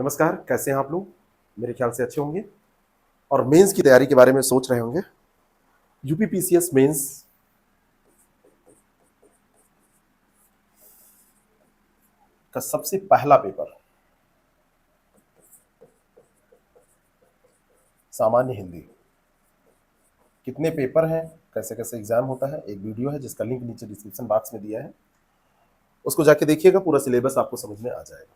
नमस्कार, कैसे हैं आप लोग? मेरे ख्याल से अच्छे होंगे और मेंस की तैयारी के बारे में सोच रहे होंगे। यूपी पीसीएस मेंस का सबसे पहला पेपर सामान्य हिंदी। कितने पेपर हैं, कैसे कैसे एग्जाम होता है, एक वीडियो है जिसका लिंक नीचे डिस्क्रिप्शन बॉक्स में दिया है, उसको जाके देखिएगा, पूरा सिलेबस आपको समझ में आ जाएगा।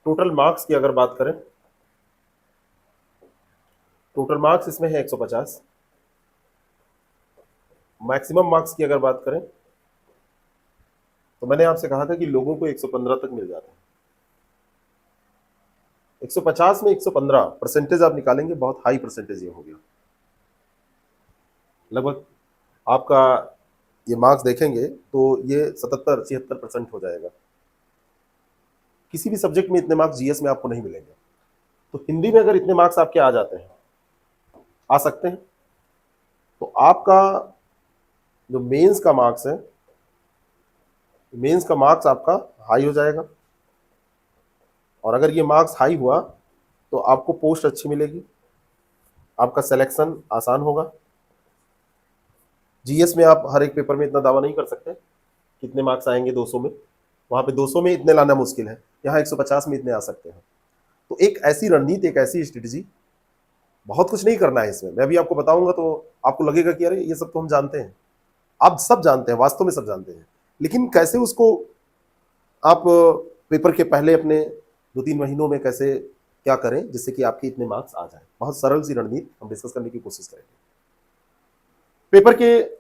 टोटल मार्क्स की अगर बात करें, टोटल मार्क्स इसमें है 150। मैक्सिमम मार्क्स की अगर बात करें तो मैंने आपसे कहा था कि लोगों को 115 तक मिल जाते हैं। 150 में 115 परसेंटेज आप निकालेंगे, बहुत हाई परसेंटेज ये हो गया। लगभग आपका ये मार्क्स देखेंगे तो ये 77-76% हो जाएगा। किसी भी सब्जेक्ट में इतने मार्क्स जीएस में आपको नहीं मिलेंगे। तो हिंदी में अगर इतने मार्क्स आपके आ जाते हैं, आ सकते हैं, तो आपका जो मेंस का मार्क्स है, मेंस का मार्क्स आपका हाई हो जाएगा। और अगर ये मार्क्स हाई हुआ तो आपको पोस्ट अच्छी मिलेगी, आपका सिलेक्शन आसान होगा। जीएस में आप हर एक पेपर में इतना दावा नहीं कर सकते कितने मार्क्स आएंगे 200 में, वहां पे 200 में इतने लाना मुश्किल है, यहाँ 150 में इतने आ सकते हैं। तो एक ऐसी रणनीति, एक ऐसी स्ट्रेटजी, बहुत कुछ नहीं करना है इसमें। मैं भी आपको बताऊंगा तो आपको लगेगा कि अरे ये सब तो हम जानते हैं। आप सब जानते हैं, वास्तव में सब जानते हैं, लेकिन कैसे उसको आप पेपर के पहले अपने 2-3 महीनों में कैसे क्या करें जिससे कि आपके इतने मार्क्स आ जाए, बहुत सरल सी रणनीति हम डिस्कस करने की कोशिश करेंगे। पेपर के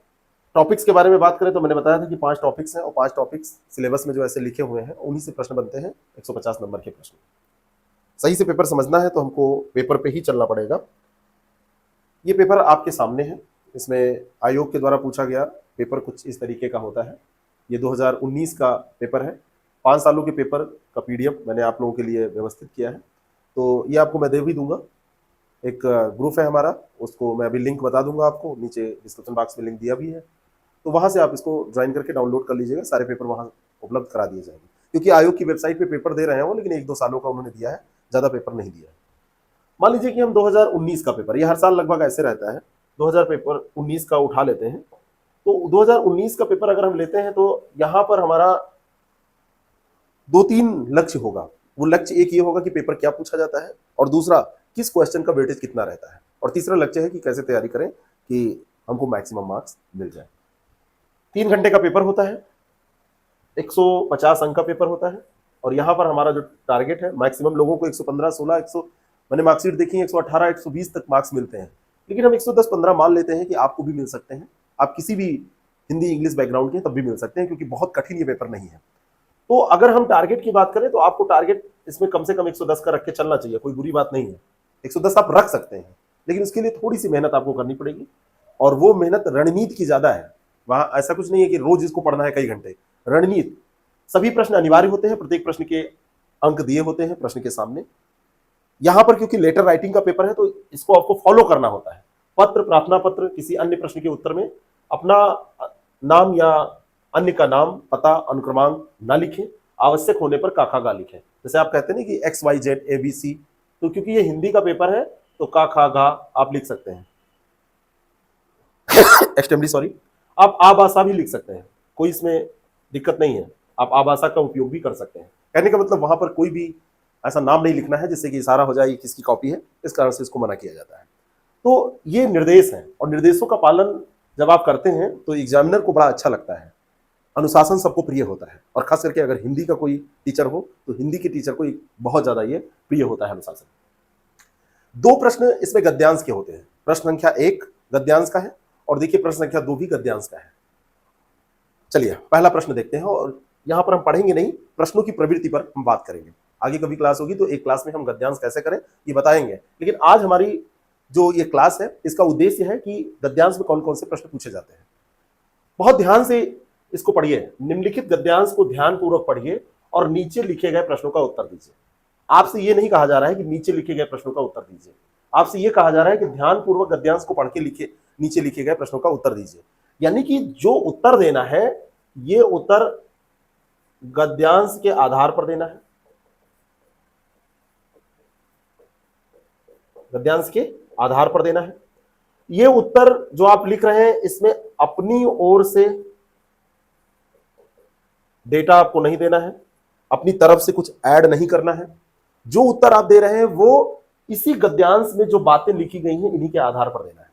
टॉपिक्स के बारे में बात करें तो मैंने बताया था कि 5 टॉपिक्स हैं और 5 टॉपिक्स सिलेबस में जो ऐसे लिखे हुए हैं उन्हीं से प्रश्न बनते हैं, 150 नंबर के प्रश्न। सही से पेपर समझना है तो हमको पेपर पे ही चलना पड़ेगा। ये पेपर आपके सामने है, इसमें आयोग के द्वारा पूछा गया पेपर कुछ इस तरीके का होता है। ये 2019 का पेपर है। 5 सालों के पेपर का पीडीएफ मैंने आप लोगों के लिए व्यवस्थित किया है, तो ये आपको मैं दे भी दूंगा। एक ग्रुप है हमारा, उसको मैं अभी लिंक बता दूंगा आपको, नीचे डिस्क्रिप्शन बॉक्स में लिंक दिया भी है, तो वहां से आप इसको ज्वाइन करके डाउनलोड कर लीजिएगा। सारे पेपर वहां उपलब्ध करा दिए जाएंगे, क्योंकि आयोग की वेबसाइट पे पेपर दे रहे हैं वो, लेकिन 1-2 सालों का उन्होंने दिया है, ज्यादा पेपर नहीं दिया है। मान लीजिए कि हम 2019 का पेपर, ये हर साल लगभग ऐसे रहता है, 2000 पेपर 19 का उठा लेते हैं। तो 2019 का पेपर अगर हम लेते हैं तो यहाँ पर हमारा 2-3 लक्ष्य होगा। वो लक्ष्य एक ये होगा कि पेपर क्या पूछा जाता है, और दूसरा किस क्वेश्चन का वेटेज कितना रहता है, और तीसरा लक्ष्य है कि कैसे तैयारी करें कि हमको मैक्सिमम मार्क्स मिल जाए। 3 घंटे का पेपर होता है, 150 अंक का पेपर होता है, और यहाँ पर हमारा जो टारगेट है, मैक्सिमम लोगों को 115, 16, 100, मैंने मार्कशीट देखी 118, 120 तक मार्क्स मिलते हैं, लेकिन हम 110-15 मान लेते हैं कि आपको भी मिल सकते हैं। आप किसी भी हिंदी इंग्लिश बैकग्राउंड के तब भी मिल सकते हैं, क्योंकि बहुत कठिन ये पेपर नहीं है। तो अगर हम टारगेट की बात करें तो आपको टारगेट इसमें कम से कम 110 का रख के चलना चाहिए, कोई बुरी बात नहीं है। 110 आप रख सकते हैं, लेकिन उसके लिए थोड़ी सी मेहनत आपको करनी पड़ेगी, और वो मेहनत रणनीति की ज्यादा है। वहां ऐसा कुछ नहीं है कि रोज इसको पढ़ना है कई घंटे। रणनीति, सभी प्रश्न अनिवार्य होते हैं, प्रत्येक प्रश्न के अंक दिए होते हैं प्रश्न के सामने। यहां पर क्योंकि लेटर राइटिंग का पेपर है तो इसको आपको फॉलो करना होता है। पत्र, प्रार्थना पत्र, किसी अन्य प्रश्न के उत्तर में अपना नाम या अन्य का नाम, पता, अनुक्रमांक ना लिखें, आवश्यक होने पर का खा गा लिखें। जैसे आप कहते हैं ना कि XYZ ABC, तो क्योंकि ये हिंदी का पेपर है तो का खा गा आप लिख सकते हैं। एक्सट्रीमली सॉरी, आप आभाषा भी लिख सकते हैं, कोई इसमें दिक्कत नहीं है। आप आभाषा का उपयोग भी कर सकते हैं। कहने का मतलब वहां पर कोई भी ऐसा नाम नहीं लिखना है जिससे कि इशारा हो जाए किसकी कॉपी है, इस कारण से इसको मना किया जाता है। तो ये निर्देश हैं, और निर्देशों का पालन जब आप करते हैं तो एग्जामिनर को बड़ा अच्छा लगता है। अनुशासन सबको प्रिय होता है, और खास करके अगर हिंदी का कोई टीचर हो तो हिंदी के टीचर को बहुत ज्यादा ये प्रिय होता है अनुशासन। 2 प्रश्न इसमें गद्यांश के होते हैं। प्रश्न संख्या 1 गद्यांश का है, और देखिए प्रश्न संख्या 2 भी गद्यांश का है। चलिए पहला प्रश्न देखते हैं, और यहां पर हम पढ़ेंगे नहीं, प्रश्नों की प्रवृत्ति पर हम बात करेंगे। आगे कभी क्लास होगी तो एक क्लास में हम गद्यांश कैसे करें ये बताएंगे, लेकिन आज हमारी जो ये क्लास है इसका उद्देश्य है कि गद्यांश में कौन कौन से प्रश्न पूछे जाते हैं। बहुत ध्यान से इसको पढ़िए, निम्नलिखित गद्यांश को ध्यानपूर्वक पढ़िए और नीचे लिखे गए प्रश्नों का उत्तर दीजिए। आपसे ये नहीं कहा जा रहा है कि नीचे लिखे गए प्रश्नों का उत्तर दीजिए, आपसे ये कहा जा रहा है कि ध्यानपूर्वक गद्यांश को पढ़ के नीचे लिखे गए प्रश्नों का उत्तर दीजिए। यानी कि जो उत्तर देना है ये उत्तर गद्यांश के आधार पर देना है, गद्यांश के आधार पर देना है। ये उत्तर जो आप लिख रहे हैं इसमें अपनी ओर से डेटा आपको नहीं देना है, अपनी तरफ से कुछ ऐड नहीं करना है। जो उत्तर आप दे रहे हैं वो इसी गद्यांश में जो बातें लिखी गई हैं इन्हीं के आधार पर देना है।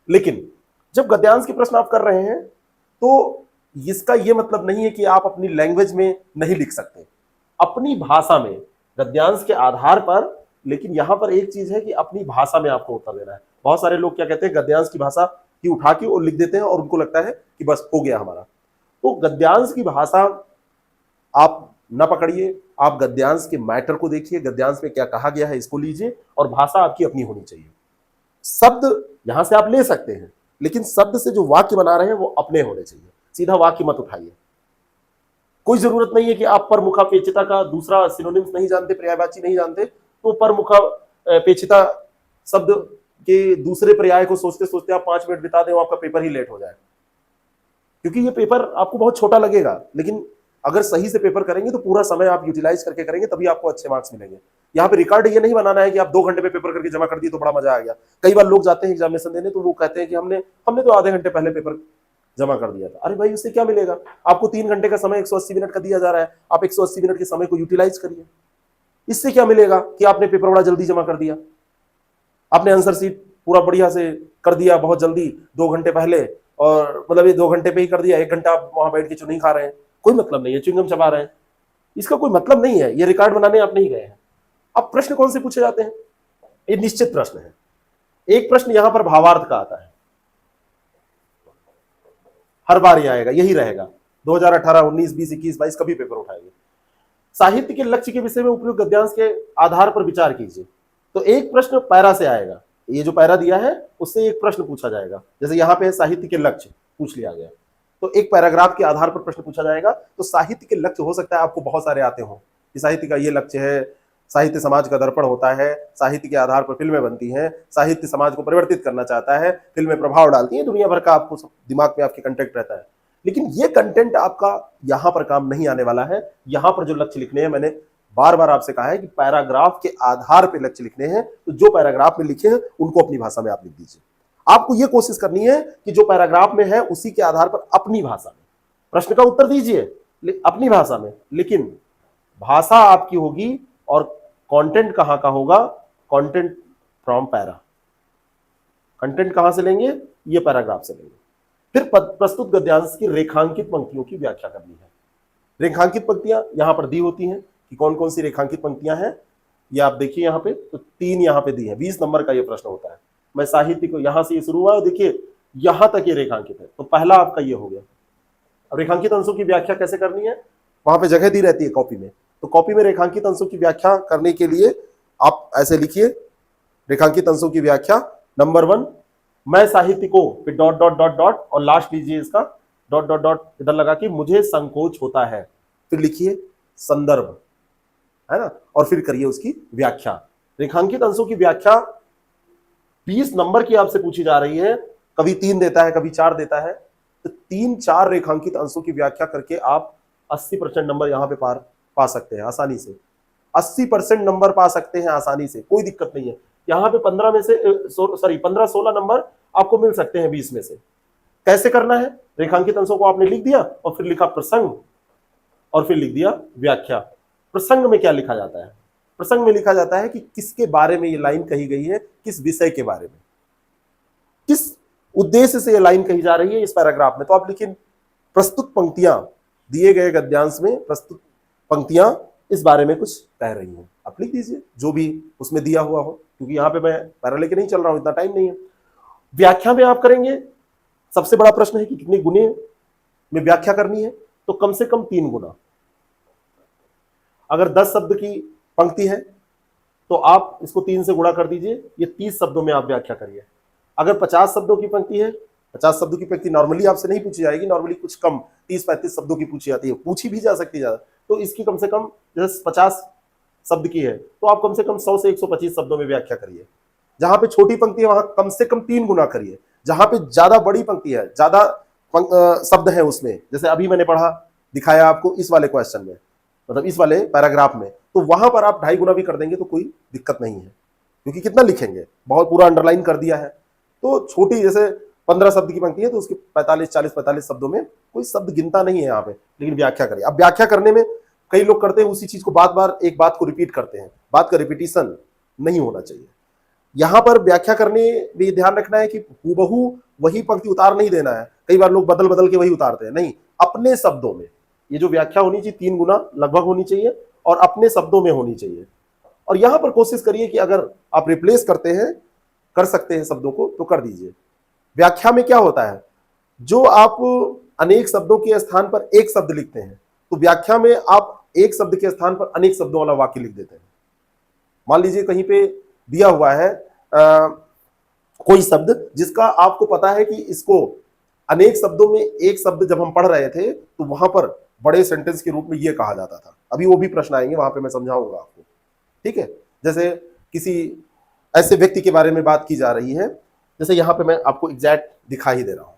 लेकिन जब गद्यांश के प्रश्न आप कर रहे हैं तो इसका यह मतलब नहीं है कि आप अपनी लैंग्वेज में नहीं लिख सकते, अपनी भाषा में गद्यांश के आधार पर। लेकिन यहां पर एक चीज है कि अपनी भाषा में आपको उत्तर देना है। बहुत सारे लोग क्या कहते हैं, गद्यांश की भाषा की उठा के और लिख देते हैं और उनको लगता है कि बस हो गया हमारा। तो गद्यांश की भाषा आप न पकड़िए, आप गद्यांश के मैटर को देखिए, गद्यांश में क्या कहा गया है इसको लीजिए, और भाषा आपकी अपनी होनी चाहिए। शब्द यहां से आप ले सकते हैं, लेकिन शब्द से जो वाक्य बना रहे हैं वो अपने होने चाहिए। सीधा वाक्य मत उठाइए। कोई जरूरत नहीं है कि आप परमुखापेक्षिता का दूसरा सिनोनिम्स नहीं जानते, पर्यायवाची नहीं जानते, तो परमुखापेक्षिता शब्द के दूसरे पर्याय को सोचते सोचते आप 5 मिनट बिता दें, आपका पेपर ही लेट हो जाए। क्योंकि ये पेपर आपको बहुत छोटा लगेगा, लेकिन अगर सही से पेपर करेंगे तो पूरा समय आप यूटिलाइज करके करेंगे, तभी आपको अच्छे मार्क्स मिलेंगे। यहाँ पे रिकॉर्ड ये नहीं बनाना है कि आप 2 घंटे में पेपर करके जमा कर दिए तो बड़ा मजा आ गया। कई बार लोग जाते हैं एग्जामिनेशन देने तो वो कहते हैं कि हमने तो आधे घंटे पहले पेपर जमा कर दिया था। अरे भाई, उससे क्या मिलेगा? आपको 3 घंटे का समय 180 मिनट का दिया जा रहा है, आप 180 मिनट के समय को यूटिलाइज करिए। इससे क्या मिलेगा कि आपने पेपर बड़ा जल्दी जमा कर दिया, आपने आंसर शीट पूरा बढ़िया से कर दिया बहुत जल्दी 2 घंटे पहले, और मतलब ये 2 घंटे पे ही कर दिया, 1 घंटा आप वहां बैठ के चुनी खा रहे हैं, कोई मतलब नहीं है, च्युइंगम चबा रहे हैं, इसका कोई मतलब नहीं है। ये रिकॉर्ड बनाने आप नहीं गए हैं। अब प्रश्न कौन से पूछे जाते हैं? ये निश्चित प्रश्न है। एक प्रश्न यहां पर भावार्थ का आता है, हर बार ये आएगा, यही रहेगा। 2018, 19, 20, 21, 22 कभी पेपर उठाएंगे। साहित्य के लक्ष्य के विषय में उपयुक्त गद्यांश के आधार पर विचार कीजिए। तो एक प्रश्न पैरा से आएगा, ये जो पैरा दिया है उससे एक प्रश्न पूछा जाएगा। जैसे यहाँ पे साहित्य के लक्ष्य पूछ लिया गया, तो एक पैराग्राफ के आधार पर प्रश्न पूछा जाएगा। तो साहित्य के लक्ष्य हो सकता है आपको बहुत सारे आते हो कि साहित्य का ये लक्ष्य है, साहित्य समाज का दर्पण होता है, साहित्य के आधार पर फिल्में बनती हैं, साहित्य समाज को परिवर्तित करना चाहता है, फिल्में प्रभाव डालती हैं, दुनिया भर का आपको दिमाग में आपके कंटेंट रहता है। लेकिन ये कंटेंट आपका यहां पर काम नहीं आने वाला है। यहां पर जो लक्ष्य लिखने हैं, मैंने बार बार आपसे कहा है कि पैराग्राफ के आधार पर लक्ष्य लिखने हैं। तो जो पैराग्राफ में लिखे हैं उनको अपनी भाषा में आप लिख दीजिए। आपको यह कोशिश करनी है कि जो पैराग्राफ में है उसी के आधार पर अपनी भाषा में प्रश्न का उत्तर दीजिए, अपनी भाषा में। लेकिन भाषा आपकी होगी और कंटेंट कहां का होगा? Content from para. कंटेंट कहां से लेंगे? ये पैराग्राफ से लेंगे। फिर प्रस्तुत गद्यांश की रेखांकित पंक्तियों की व्याख्या करनी है। रेखांकित पंक्तियां यहां पर दी होती हैं कि कौन कौन सी रेखांकित पंक्तियां हैं। ये आप देखिए यहां पे, तो 3 यहां पे दी है। 20 नंबर का ये प्रश्न होता है। मैं साहित्य को यहां से शुरू हुआ, देखिए यहां तक ये रेखांकित है, तो पहला आपका ये हो गया। अब रेखांकित अंशों की व्याख्या कैसे करनी है? वहां पे जगह दी रहती है कॉपी में, तो कॉपी में रेखांकित अंशों की व्याख्या करने के लिए आप ऐसे लिखिए, रेखांकित अंशों की व्याख्या। नंबर 1, मैं साहित्य को, फिर डॉट डॉट डॉट डॉट, और लास्ट लीजिए इसका डॉट डॉट डॉट इधर लगा के, मुझे संकोच होता है, फिर लिखिए संदर्भ, है ना, और फिर करिए उसकी व्याख्या। रेखांकित अंशों की व्याख्या 20 नंबर की आपसे पूछी जा रही है, कभी 3 देता है, कभी 4 देता है, तो 3-4 रेखांकित अंशों की व्याख्या करके आप 80% नंबर यहां पे पा सकते हैं आसानी से। 80% नंबर पा सकते हैं आसानी से, कोई दिक्कत नहीं है। यहां पे 15-16 नंबर आपको मिल सकते हैं 20 में से। कैसे करना है? रेखांकित अंशों को आपने लिख दिया और फिर लिखा प्रसंग, और फिर लिख दिया व्याख्या। प्रसंग में क्या लिखा जाता है? प्रसंग में लिखा जाता है कि किसके बारे में ये लाइन कही गई है, किस विषय के बारे में, किस उद्देश्य से ये लाइन कही जा रही है इस पैराग्राफ में। तो आप लिखिए प्रस्तुत पंक्तियां, दिए गए गद्यांश में प्रस्तुत पंक्तियां इस बारे में कुछ कह रही हैं। आप लिख दीजिए जो भी उसमें दिया हुआ हो, क्योंकि यहां पे मैं पैरा लेके नहीं चल रहा हूं, इतना टाइम नहीं है। व्याख्या में आप करेंगे, सबसे बड़ा प्रश्न है कि कितने गुने में व्याख्या करनी है, तो कम से कम 3 गुना। अगर 10 शब्द की पंक्ति है तो आप इसको 3 से गुणा कर दीजिए, ये 30 शब्दों में आप व्याख्या करिए। अगर 50 शब्दों की पंक्ति है, 50 शब्दों की पंक्ति नॉर्मली आपसे नहीं पूछी जाएगी, नॉर्मली कुछ कम 30-35 शब्दों की पूछी जाती है, पूछी भी जा सकती है ज्यादा, तो इसकी कम से कम, जैसे 50 शब्द की है तो आप कम से कम 100 से 125 शब्दों में व्याख्या करिए। जहां पे छोटी पंक्ति है वहां कम से कम 3 गुना करिए। जहां पे ज्यादा बड़ी पंक्ति है, ज्यादा शब्द हैं उसमें, जैसे अभी मैंने पढ़ा दिखाया आपको इस वाले क्वेश्चन में, मतलब इस वाले पैराग्राफ में, तो वहां पर आप 2.5 गुना भी कर देंगे तो कोई दिक्कत नहीं है, क्योंकि कितना लिखेंगे, बहुत पूरा अंडरलाइन कर दिया है। तो छोटी जैसे 15 शब्द की पंक्ति है तो उसके 45 शब्दों में कोई शब्द गिनता नहीं है यहाँ पे, लेकिन व्याख्या करिए। अब व्याख्या करने में कई लोग करते हैं उसी चीज को बार बार एक बात को रिपीट करते हैं, बात का रिपीटिशन नहीं होना चाहिए। यहां पर व्याख्या करने में ध्यान रखना है कि हूबहू वही पंक्ति उतार नहीं देना है, कई बार लोग बदल बदल के वही उतारते हैं, नहीं, अपने शब्दों में ये जो व्याख्या होनी चाहिए 3 गुना लगभग होनी चाहिए और अपने शब्दों में होनी चाहिए। और यहां पर कोशिश करिए कि अगर आप रिप्लेस करते हैं, कर सकते हैं शब्दों को तो कर दीजिए। व्याख्या में क्या होता है, जो आप अनेक शब्दों के स्थान पर एक शब्द लिखते हैं, तो व्याख्या में आप एक शब्द के स्थान पर अनेक शब्दों वाला वाक्य लिख देते हैं। मान लीजिए कहीं पे दिया हुआ है कोई शब्द जिसका आपको पता है कि इसको अनेक शब्दों में एक शब्द जब हम पढ़ रहे थे तो वहां पर बड़े सेंटेंस के रूप में यह कहा जाता था, अभी वो भी प्रश्न आएंगे, वहां पे मैं समझाऊंगा आपको, ठीक है। जैसे किसी ऐसे व्यक्ति के बारे में बात की जा रही है, जैसे यहां पे मैं आपको एग्जैक्ट दिखा ही दे रहा हूं,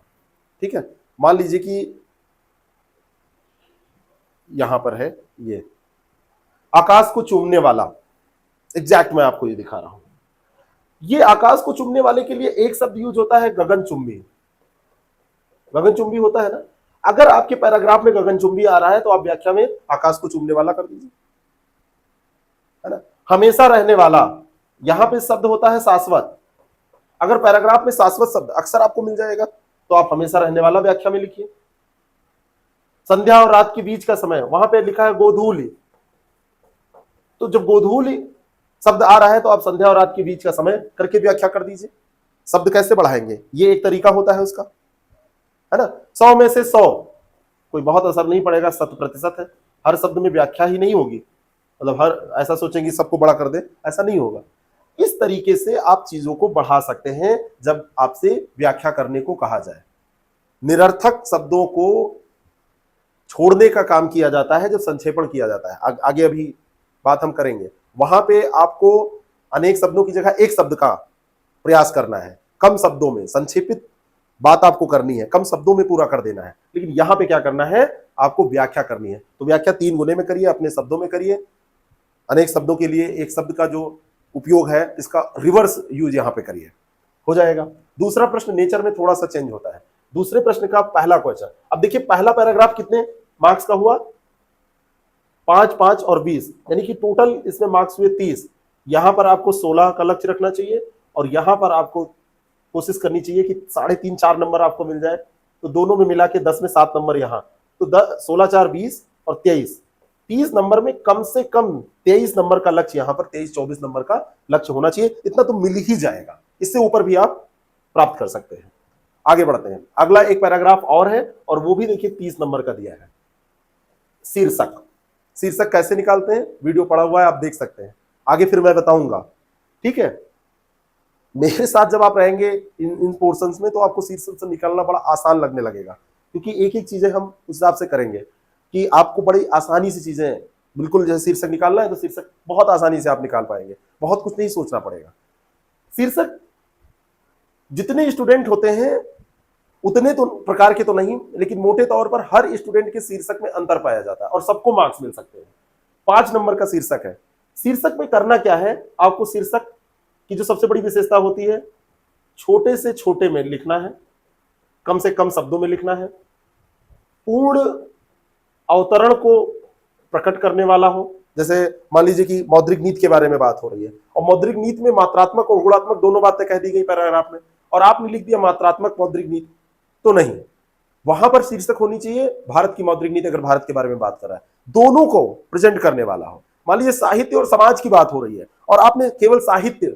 ठीक है। मान लीजिए कि यहां पर है ये आकाश को चूमने वाला, एग्जैक्ट मैं आपको ये दिखा रहा हूं। ये आकाश को चूमने वाले के लिए एक शब्द यूज होता है गगनचुंबी, गगनचुंबी होता है ना। अगर आपके पैराग्राफ में गगनचुंबी आ रहा है तो आप व्याख्या में आकाश को चूमने वाला कर दीजिए, है ना। हमेशा रहने वाला, यहां पे शब्द होता है शाश्वत, अगर पैराग्राफ में शाश्वत शब्द अक्सर आपको मिल जाएगा तो आप हमेशा रहने वाला व्याख्या में लिखिए। संध्या और रात के बीच का समय, वहां पे लिखा है गोधूली, तो जब गोधूली शब्द आ रहा है तो आप संध्या और रात के बीच का समय करके व्याख्या कर दीजिए। शब्द कैसे बढ़ाएंगे, ये एक तरीका होता है उसका, है ना। 100 में से 100 कोई बहुत असर नहीं पड़ेगा, 100% है, हर शब्द में व्याख्या ही नहीं होगी, मतलब हर ऐसा सोचेंगे सबको बड़ा कर दे, ऐसा नहीं होगा। इस तरीके से आप चीजों को बढ़ा सकते हैं जब आपसे व्याख्या करने को कहा जाए। निरर्थक शब्दों को छोड़ने का काम किया जाता है जब संक्षेपण किया जाता है, आगे अभी बात हम करेंगे। वहां पे आपको अनेक शब्दों की जगह एक शब्द का प्रयास करना है, कम शब्दों में संक्षेपित बात आपको करनी है, कम शब्दों में पूरा कर देना है। लेकिन यहां पे क्या करना है, आपको व्याख्या करनी है, तो व्याख्या 3 गुने में करिए, अपने शब्दों में करिए। अनेक शब्दों के लिए एक शब्द का जो उपयोग है इसका रिवर्स यूज यहां पे करिए, हो जाएगा। दूसरा प्रश्न नेचर में थोड़ा सा चेंज होता है। दूसरे प्रश्न का पहला क्वेश्चन, अब देखिए पहला पैराग्राफ कितने मार्क्स का हुआ, 5, 5 और 20, यानी कि टोटल इसमें मार्क्स हुए 30। यहां पर आपको 16 का लक्ष्य रखना चाहिए और यहां पर आपको कोशिश करनी चाहिए कि 3.5 4 नंबर आपको मिल जाए, तो दोनों में मिला के 10 में 7 नंबर यहाँ, तो 16 4 20 और 23, 30 नंबर में कम से कम 23 नंबर का लक्ष्य, यहाँ पर 23-24 नंबर का लक्ष्य होना चाहिए। इतना तो मिल ही जाएगा, इससे ऊपर भी आप प्राप्त कर सकते हैं। आगे बढ़ते हैं, अगला एक पैराग्राफ और है और वो भी देखिए 30 नंबर का दिया है। शीर्षक, शीर्षक कैसे निकालते हैं वीडियो पड़ा हुआ है, आप देख सकते हैं, आगे फिर मैं बताऊंगा, ठीक है। मेरे साथ जब आप रहेंगे इन पोर्शंस में तो आपको शीर्षक से निकालना बड़ा आसान लगने लगेगा, क्योंकि एक एक चीजें हम उस हिसाब से करेंगे कि आपको बड़ी आसानी से चीजें, बिल्कुल जैसे शीर्षक निकालना है तो शीर्षक बहुत आसानी से आप निकाल पाएंगे, बहुत कुछ नहीं सोचना पड़ेगा। शीर्षक जितने स्टूडेंट होते हैं उतने तो प्रकार के तो नहीं, लेकिन मोटे तौर पर हर स्टूडेंट के शीर्षक में अंतर पाया जाता है और सबको मार्क्स मिल सकते हैं। 5 नंबर का शीर्षक है। शीर्षक में करना क्या है, आपको शीर्षक की जो सबसे बड़ी विशेषता होती है, छोटे से छोटे में लिखना है, कम से कम शब्दों में लिखना है, पूर्ण अवतरण को प्रकट करने वाला हो। जैसे मान लीजिए कि मौद्रिक नीति के बारे में बात हो रही है और मौद्रिक नीति में मात्रात्मक और गुणात्मक दोनों बातें कह दी गई पैराग्राफ में, और आपने लिख दिया मात्रात्मक मौद्रिक नीति, तो नहीं, वहां पर शीर्षक होनी चाहिए भारत की मौद्रिक नीति, अगर भारत के बारे में बात कर रहा है, दोनों को प्रेजेंट करने वाला हो। मान लीजिए साहित्य और समाज की बात हो रही है और आपने केवल साहित्य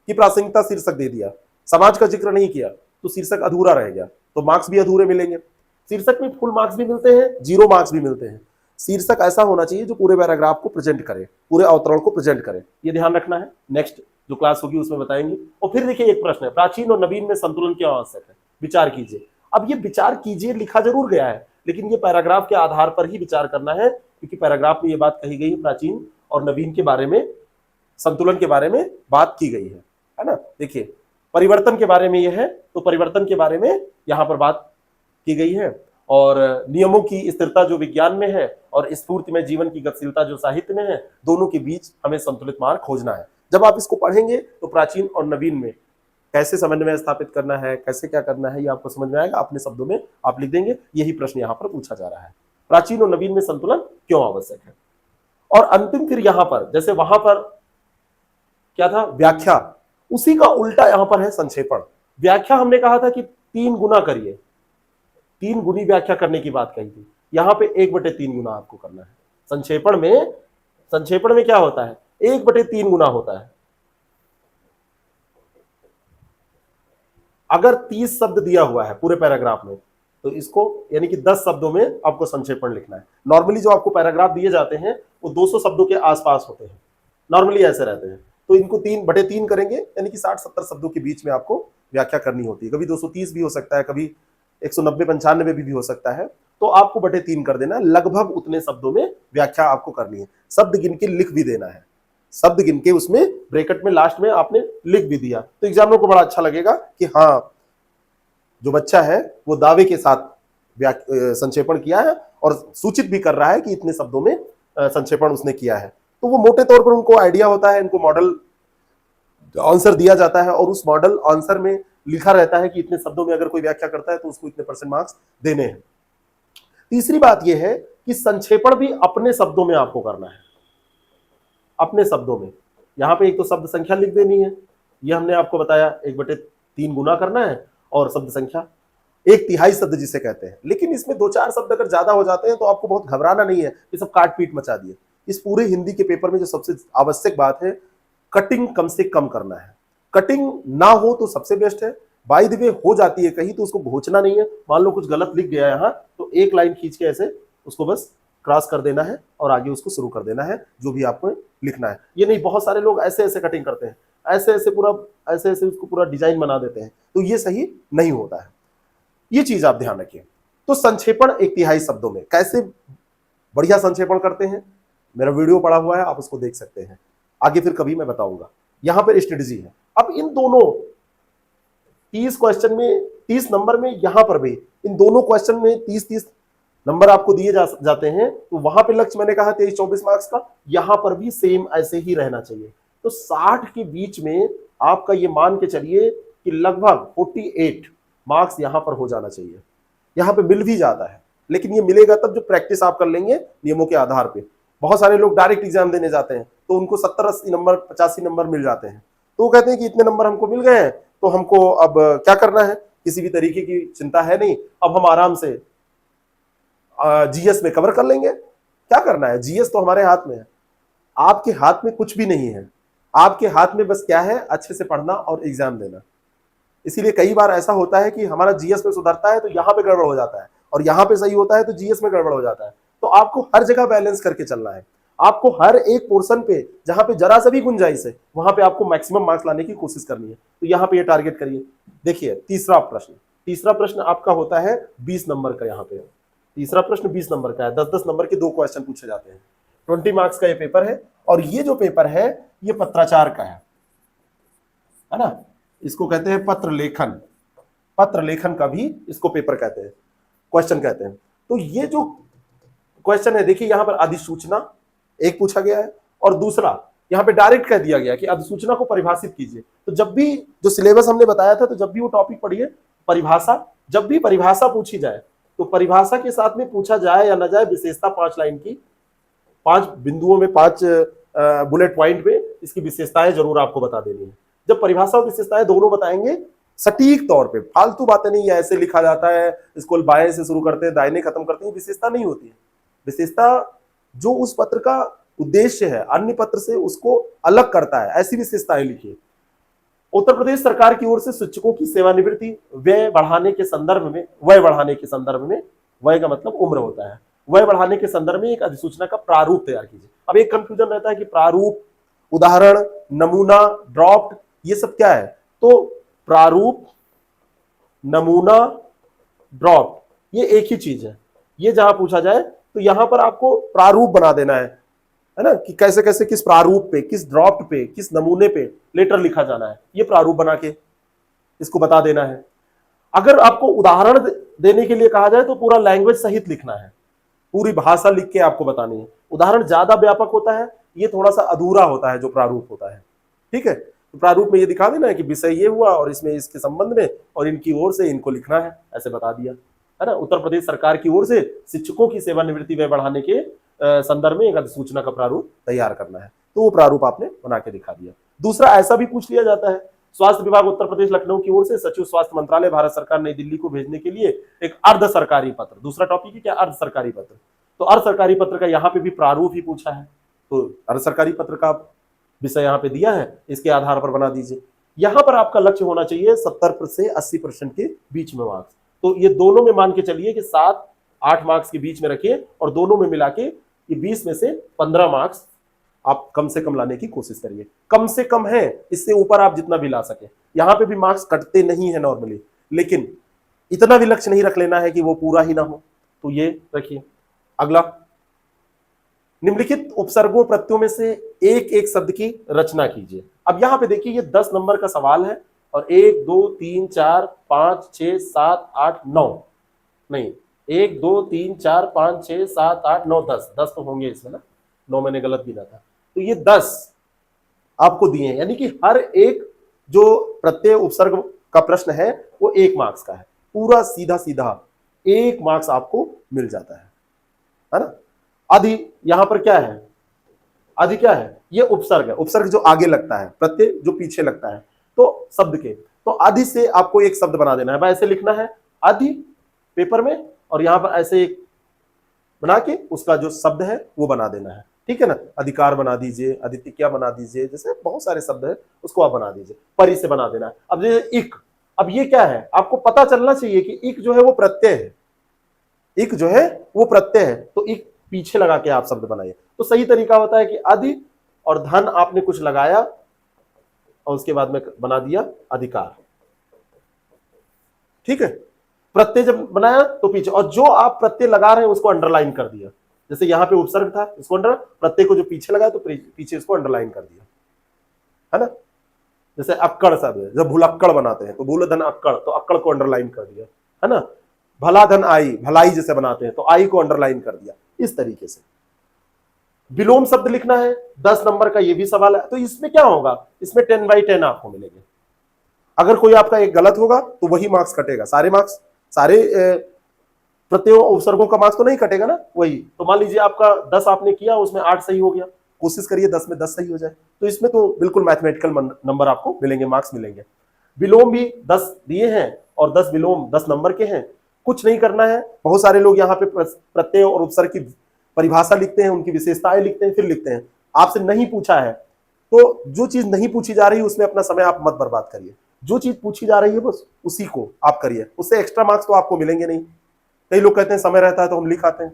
की प्रासंगिकता शीर्षक दे दिया, समाज का जिक्र नहीं किया, तो शीर्षक अधूरा रह गया, तो मार्क्स भी अधूरे मिलेंगे। शीर्षक में फुल मार्क्स भी मिलते हैं, 0 मार्क्स भी मिलते हैं। शीर्षक ऐसा होना चाहिए जो पूरे पैराग्राफ को प्रेजेंट करे, पूरे अवतरण को प्रेजेंट करे, ये ध्यान रखना है। नेक्स्ट जो क्लास होगी उसमें बताएंगे। और फिर देखिए एक प्रश्न है, प्राचीन और नवीन में संतुलन क्यों आवश्यक है, विचार कीजिए। अब ये विचार कीजिए लिखा जरूर गया है, लेकिन ये पैराग्राफ के आधार पर ही विचार करना है, क्योंकि पैराग्राफ में ये बात कही गई है, प्राचीन और नवीन के बारे में, संतुलन के बारे में बात की गई है ना। देखिए परिवर्तन के बारे में यह है, तो परिवर्तन के बारे में यहां पर बात की गई है, और नियमों की स्थिरता जो विज्ञान में है और स्फूर्ति में जीवन की गतिशीलता जो साहित्य में है, दोनों के बीच हमें संतुलित मार्ग खोजना है। जब आप इसको पढ़ेंगे तो प्राचीन और नवीन में कैसे समन्वय स्थापित करना है, कैसे क्या करना है, ये आपको समझ में आएगा। अपने शब्दों में आप लिख देंगे। यही प्रश्न यहाँ पर पूछा जा रहा है, प्राचीन और नवीन में संतुलन क्यों आवश्यक है। और अंतिम फिर यहां पर, जैसे वहां पर क्या था, व्याख्या, उसी का उल्टा यहां पर है संक्षेपण। व्याख्या हमने कहा था कि 3 गुना करिए, 3 गुनी व्याख्या करने की बात कही थी। यहां पे 1/3 गुना आपको करना है। संक्षेपण में क्या होता है, 1/3 गुना होता है। अगर 30 शब्द दिया हुआ है पूरे पैराग्राफ में, तो इसको यानी कि 10 शब्दों में आपको संक्षेपण लिखना है। नॉर्मली जो आपको पैराग्राफ दिए जाते हैं वो 200 शब्दों के आसपास होते हैं, नॉर्मली ऐसे रहते हैं। तो इनको 3/3 करेंगे, यानी कि 60-70 शब्दों के बीच में आपको व्याख्या करनी होती है। कभी 230 भी हो सकता है, कभी 190-95 भी हो सकता है। तो आपको 3/3 कर देना है, लगभग उतने शब्दों में व्याख्या आपको करनी है। शब्द गिन के लिख भी देना है, शब्द गिन के उसमें ब्रैकेट में लास्ट में आपने लिख भी दिया, तो एग्जामिनर को बड़ा अच्छा लगेगा कि हाँ, जो बच्चा है वो दावे के साथ संक्षेपण किया है और सूचित भी कर रहा है कि इतने शब्दों में संक्षेपण उसने किया है। तो वो मोटे तौर पर उनको आइडिया होता है, इनको मॉडल आंसर दिया जाता है और उस मॉडल आंसर में लिखा रहता है कि इतने शब्दों में अगर कोई व्याख्या करता है तो उसको इतने % मार्क्स देने हैं। तीसरी बात यह है कि संक्षेपण भी अपने शब्दों में आपको करना है, अपने शब्दों में। यहां पे एक तो शब्द संख्या लिख देनी है, यह हमने आपको बताया 1/3 गुना करना है, और शब्द संख्या 1/3 शब्द जिसे कहते हैं। लेकिन इसमें 2-4 शब्द अगर ज्यादा हो जाते हैं तो आपको बहुत घबराना नहीं है, ये सब काट पीट मचा दिए। इस पूरे हिंदी के पेपर में जो सबसे आवश्यक बात है, कटिंग कम से कम करना है। कटिंग ना हो तो सबसे बेस्ट है, बाय द वे हो जाती है कहीं तो उसको घोचना नहीं है। मान लो कुछ गलत लिख गया यहाँ, तो एक लाइन खींच के ऐसे उसको बस क्रॉस कर देना है और आगे उसको शुरू कर देना है जो भी आपको लिखना है। ये नहीं, बहुत सारे लोग ऐसे ऐसे कटिंग करते हैं, ऐसे ऐसे उसको पूरा डिजाइन बना देते हैं, तो ये सही नहीं होता है। ये चीज आप ध्यान रखिए। तो संक्षेपण 1/3 शब्दों में कैसे बढ़िया संक्षेपण करते हैं, मेरा वीडियो पड़ा हुआ है, आप उसको देख सकते हैं, आगे फिर कभी मैं बताऊंगा। यहां पर स्ट्रेटजी है। अब इन दोनों 30 क्वेश्चन में 30 नंबर में, यहां पर भी इन दोनों क्वेश्चन में 30-30 नंबर आपको दिए जाते हैं, तो वहां पे लक्ष्य मैंने कहा 23-24 मार्क्स का, यहां पर भी सेम ऐसे ही रहना चाहिए। तो 60 के बीच में आपका ये मान के चलिए कि लगभग 48 मार्क्स यहां पर हो जाना चाहिए। यहां पे मिल भी जाता है, लेकिन ये मिलेगा तब जो प्रैक्टिस आप कर लेंगे नियमों के आधार पे। बहुत सारे लोग डायरेक्ट एग्जाम देने जाते हैं तो उनको 70-80 नंबर 85 नंबर मिल जाते हैं, तो वो कहते हैं कि इतने नंबर हमको मिल गए हैं तो हमको अब क्या करना है, किसी भी तरीके की चिंता है नहीं, अब हम आराम से जीएस में कवर कर लेंगे। क्या करना है, जीएस तो हमारे हाथ में है, आपके हाथ में कुछ भी नहीं है। आपके हाथ में बस क्या है, अच्छे से पढ़ना और एग्जाम देना। इसीलिए कई बार ऐसा होता है कि हमारा जीएस में सुधरता है तो यहां पे गड़बड़ हो जाता है, और यहां पे सही होता है तो जीएस में गड़बड़ हो जाता है। तो आपको हर जगह बैलेंस करके चलना है। आपको हर एक पोर्शन पे जहां पे जरा सा भी गुंजाइश है वहां पे आपको मैक्सिमम मार्क्स लाने की कोशिश करनी है। तो यहां पे ये टारगेट करिए। देखिए तीसरा प्रश्न आपका होता है 20 नंबर का। यहाँ पे तीसरा प्रश्न 20 नंबर का है। 10-10 नंबर के 2 क्वेश्चन पूछे जाते हैं। 20 मार्क्स का ये पेपर है, और ये जो पेपर है ये पत्राचार का है ना, इसको कहते हैं पत्र लेखन का भी इसको पेपर कहते हैं, क्वेश्चन कहते हैं। तो ये जो क्वेश्चन है, देखिए यहां पर अधिसूचना एक पूछा गया है, और दूसरा यहां पे डायरेक्ट कह दिया गया कि अधिसूचना को परिभाषित कीजिए। तो जब भी जो सिलेबस हमने बताया था, तो जब भी वो टॉपिक पढ़िए परिभाषा, जब भी परिभाषा पूछी जाए तो परिभाषा के साथ में पूछा जाए या ना जाए, विशेषता 5 लाइन की, 5 बिंदुओं में 5 बुलेट पॉइंट में इसकी विशेषताएं जरूर आपको बता देनी है। जब परिभाषा और विशेषताएं दोनों बताएंगे सटीक तौर पे, फालतू बातें नहीं है ऐसे लिखा जाता है, इसको बाएं से शुरू करते हैं दाहिने खत्म करते हैं, विशेषता नहीं होती है। विशेषता जो उस पत्र का उद्देश्य है, अन्य पत्र से उसको अलग करता है, ऐसी विशेषताएं लिखिए। उत्तर प्रदेश सरकार की ओर से शिक्षकों की सेवानिवृत्ति व्यय बढ़ाने के संदर्भ में, व्यय का मतलब उम्र होता है, व्यय बढ़ाने के संदर्भ में एक अधिसूचना का प्रारूप तैयार कीजिए। अब एक कंफ्यूजन रहता है कि प्रारूप, उदाहरण, नमूना, ड्राफ्ट, ये सब क्या है। तो प्रारूप, नमूना, ड्राफ्ट ये एक ही चीज है। ये जहां पूछा जाए तो यहां पर आपको प्रारूप बना देना है ना, कि कैसे कैसे किस प्रारूप पे, किस ड्राफ्ट पे, किस नमूने पे लेटर लिखा जाना है, ये प्रारूप बना के इसको बता देना है। अगर आपको उदाहरण देने के लिए कहा जाए तो पूरा लैंग्वेज सहित लिखना है, पूरी भाषा लिख के आपको बतानी है। उदाहरण ज्यादा व्यापक होता है, ये थोड़ा सा अधूरा होता है जो प्रारूप होता है। ठीक है, तो प्रारूप में ये दिखा देना है कि विषय ये हुआ और इसमें इसके संबंध में और इनकी ओर से इनको लिखना है, ऐसे बता दिया है ना। उत्तर प्रदेश सरकार की ओर से शिक्षकों की सेवानिवृत्ति व्यय बढ़ाने के संदर्भ में एक अधिसूचना का प्रारूप तैयार करना है, तो वो प्रारूप आपने बना के दिखा दिया। दूसरा ऐसा भी पूछ लिया जाता है, स्वास्थ्य विभाग उत्तर प्रदेश लखनऊ की ओर से सचिव स्वास्थ्य मंत्रालय भारत सरकार नई दिल्ली को भेजने के लिए एक अर्ध सरकारी पत्र, दूसरा टॉपिक है क्या, अर्ध सरकारी पत्र। तो अर्ध सरकारी पत्र का यहाँ पे भी प्रारूप ही पूछा है, तो अर्ध सरकारी पत्र का विषय यहाँ पे दिया है, इसके आधार पर बना दीजिए। यहाँ पर आपका लक्ष्य होना चाहिए 70 से 80% के बीच में मार्क्स। तो ये दोनों में मान के चलिए कि 7-8 मार्क्स के बीच में रखिए और दोनों में मिला के ये 20 में से 15 मार्क्स आप कम से कम लाने की कोशिश करिए। कम से कम है, इससे ऊपर आप जितना भी ला सके। यहाँ पे भी मार्क्स कटते नहीं है नॉर्मली, लेकिन इतना भी लक्ष्य नहीं रख लेना है कि वो पूरा ही ना हो, तो ये रखिए। अगला, निम्नलिखित उपसर्गों प्रत्ययों में से एक एक शब्द की रचना कीजिए। अब यहाँ पे देखिए ये 10 नंबर का सवाल है और 1 2 3 4 5 6 7 8 9 नहीं 1 2 3 4 5 6 7 8 9 10 तो होंगे इसमें ना, 9 मैंने गलत गिना था। तो ये 10 आपको दिए हैं, यानी कि हर एक जो प्रत्यय उपसर्ग का प्रश्न है वो 1 मार्क्स का है, पूरा सीधा सीधा 1 मार्क्स आपको मिल जाता है ना। अधि यहां पर क्या है, अधि क्या है, ये उपसर्ग है, उपसर्ग जो आगे लगता है, प्रत्यय जो पीछे लगता है, तो शब्द के, तो अधि से आपको एक शब्द बना देना है। भाई ऐसे लिखना है अधि पेपर में, और यहां पर ऐसे एक बना के उसका जो शब्द है वो बना देना है, ठीक है ना। अधिकार बना दीजिए, अदितिक्या बना दीजिए, जैसे बहुत सारे शब्द है उसको आप बना दीजिए। परि से बना देना है। अब जैसे इक, अब ये क्या है, आपको पता चलना चाहिए कि इक जो है वो प्रत्यय है, इक जो है वो प्रत्यय है, तो इक पीछे लगा के आप शब्द बनाइए। तो सही तरीका होता है कि अधि और धन आपने कुछ लगाया और उसके बाद में बना दिया अधिकार, ठीक है। प्रत्यय जब बनाया तो पीछे, और जो आप प्रत्यय लगा रहे हैं उसको अंडरलाइन कर दिया। जैसे यहां पे उपसर्ग था, इसको अंडर, प्रत्यय को जो पीछे लगाया तो पीछे इसको अंडरलाइन कर दिया, है ना। जैसे अक्कड़ शब्द है, जब भुलक्कड़ बनाते हैं तो भूल धन अक्कड़, तो अक्कड़ को अंडरलाइन कर दिया, है ना। भला धन आई, भलाई जैसे बनाते हैं तो आई को अंडरलाइन कर दिया। इस तरीके से विलोम शब्द लिखना है, 10 नंबर का ये भी सवाल है। तो इसमें क्या होगा, इसमें 10/10 आपको मिलेंगे। अगर कोई आपका एक गलत होगा तो वही मार्क्स कटेगा, सारे मार्क्स, सारे प्रत्ययों उपसर्गों का मार्क्स तो नहीं कटेगा ना, वही। तो मान लीजिए आपका 10 आपने किया, उसमें 8 सही हो गया, कोशिश करिए 10 में 10 सही हो जाए, तो इसमें तो बिल्कुल मैथमेटिकल नंबर आपको मिलेंगे, मार्क्स मिलेंगे। विलोम भी 10 दिए हैं और 10 विलोम 10 नंबर के हैं। कुछ नहीं करना है, बहुत सारे लोग यहाँ पे प्रत्यय और उपसर्ग की परिभाषा लिखते हैं, उनकी विशेषताएं लिखते हैं, फिर लिखते हैं। आपसे नहीं पूछा है तो जो चीज नहीं पूछी जा रही है उसमें अपना समय आप मत बर्बाद करिए, जो चीज पूछी जा रही है बस उसी को आप करिए, उससे एक्स्ट्रा मार्क्स तो आपको मिलेंगे नहीं। कई लोग कहते हैं समय रहता है तो हम लिख आते हैं,